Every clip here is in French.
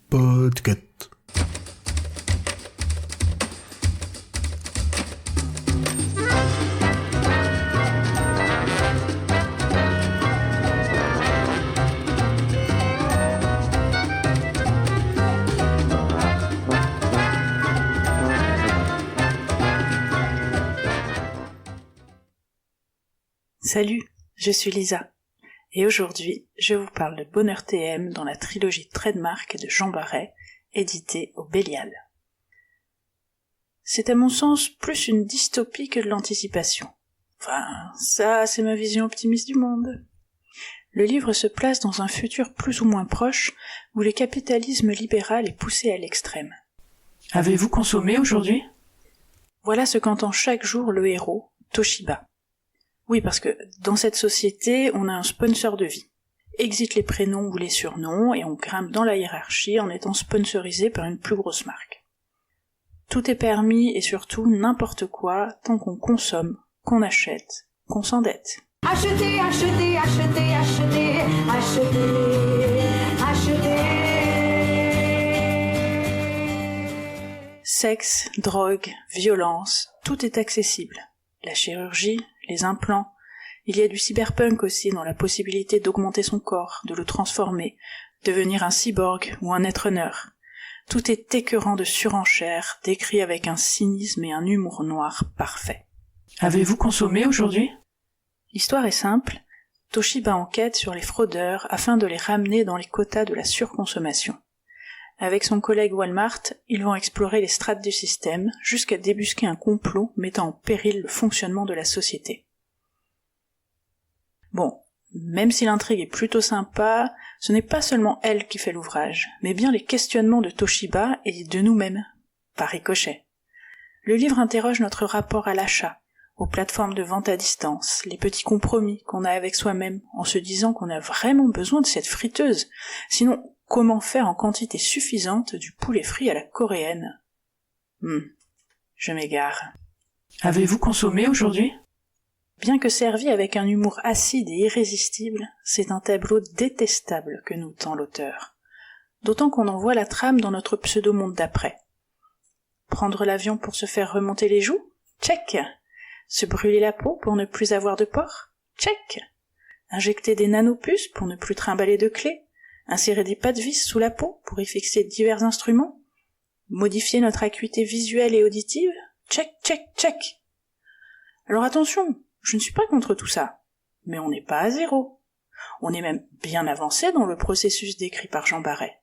Podcast. Salut, je suis Lisa, et aujourd'hui, je vous parle de Bonheur TM dans la trilogie Trademark de Jean Barret, éditée au Bélial. C'est à mon sens plus une dystopie que de l'anticipation. Enfin, ça, c'est ma vision optimiste du monde. Le livre se place dans un futur plus ou moins proche, où le capitalisme libéral est poussé à l'extrême. Avez-vous consommé aujourd'hui ? Voilà ce qu'entend chaque jour le héros, Toshiba. Oui, parce que dans cette société, on a un sponsor de vie. Exit les prénoms ou les surnoms, et on grimpe dans la hiérarchie en étant sponsorisé par une plus grosse marque. Tout est permis, et surtout n'importe quoi, tant qu'on consomme, qu'on achète, qu'on s'endette. Achetez, achetez, achetez, achetez, achetez, achetez. Sexe, drogue, violence, tout est accessible. La chirurgie, les implants, il y a du cyberpunk aussi dans la possibilité d'augmenter son corps, de le transformer, devenir un cyborg ou un netrunner. Tout est écœurant de surenchère, décrit avec un cynisme et un humour noir parfait. Avez-vous consommé aujourd'hui ? L'histoire est simple, Toshiba enquête sur les fraudeurs afin de les ramener dans les quotas de la surconsommation. Avec son collègue Walmart, ils vont explorer les strates du système jusqu'à débusquer un complot mettant en péril le fonctionnement de la société. Bon, même si l'intrigue est plutôt sympa, ce n'est pas seulement elle qui fait l'ouvrage, mais bien les questionnements de Toshiba et de nous-mêmes, par ricochet. Le livre interroge notre rapport à l'achat, aux plateformes de vente à distance, les petits compromis qu'on a avec soi-même en se disant qu'on a vraiment besoin de cette friteuse, sinon comment faire en quantité suffisante du poulet frit à la coréenne ? Je m'égare. Avez-vous consommé aujourd'hui ? Bien que servi avec un humour acide et irrésistible, c'est un tableau détestable que nous tend l'auteur. D'autant qu'on en voit la trame dans notre pseudo-monde d'après. Prendre l'avion pour se faire remonter les joues ? Check. Se brûler la peau pour ne plus avoir de pores ? Check. Injecter des nanopuces pour ne plus trimballer de clés ? Insérer des pâtes vis sous la peau pour y fixer divers instruments ? Modifier notre acuité visuelle et auditive ? Check, check, check. Alors attention, je ne suis pas contre tout ça, mais on n'est pas à zéro. On est même bien avancé dans le processus décrit par Jean Barret.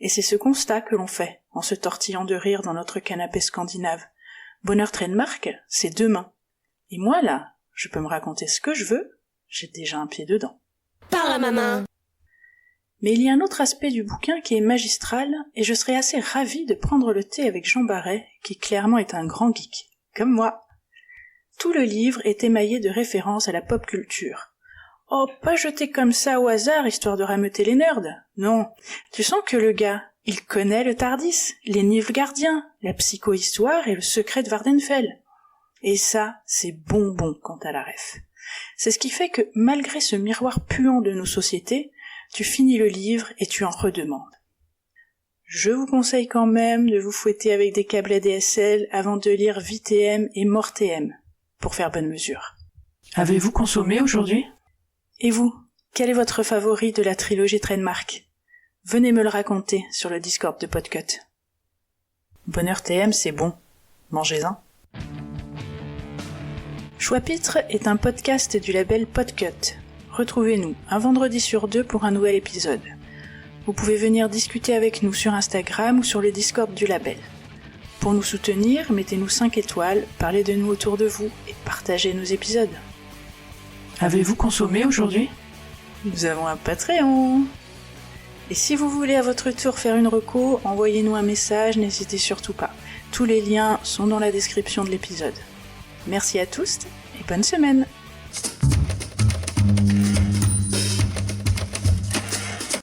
Et c'est ce constat que l'on fait en se tortillant de rire dans notre canapé scandinave. Bonheur Trademark, c'est demain. Et moi là, je peux me raconter ce que je veux, j'ai déjà un pied dedans. Par la maman. Mais il y a un autre aspect du bouquin qui est magistral, et je serais assez ravie de prendre le thé avec Jean Barret, qui clairement est un grand geek, comme moi. Tout le livre est émaillé de références à la pop culture. Oh, pas jeté comme ça au hasard, histoire de rameuter les nerds. Non, tu sens que le gars, il connaît le Tardis, les Nilfgaardiens, la psychohistoire et le secret de Vardenfell. Et ça, c'est bonbon quant à la ref. C'est ce qui fait que, malgré ce miroir puant de nos sociétés, tu finis le livre et tu en redemandes. Je vous conseille quand même de vous fouetter avec des câbles ADSL avant de lire VTM et MortM, pour faire bonne mesure. Avez-vous consommé aujourd'hui ? Et vous, quel est votre favori de la trilogie Trademark ? Venez me le raconter sur le Discord de Podcut. Bonheur TM, c'est bon. Mangez-en. Choix-Pitre est un podcast du label Podcut. Retrouvez-nous un vendredi sur 2 pour un nouvel épisode. Vous pouvez venir discuter avec nous sur Instagram ou sur le Discord du label. Pour nous soutenir, mettez-nous 5 étoiles, parlez de nous autour de vous et partagez nos épisodes. Avez-vous consommé aujourd'hui ? Nous avons un Patreon. Et si vous voulez à votre tour faire une reco, envoyez-nous un message, n'hésitez surtout pas. Tous les liens sont dans la description de l'épisode. Merci à tous et bonne semaine.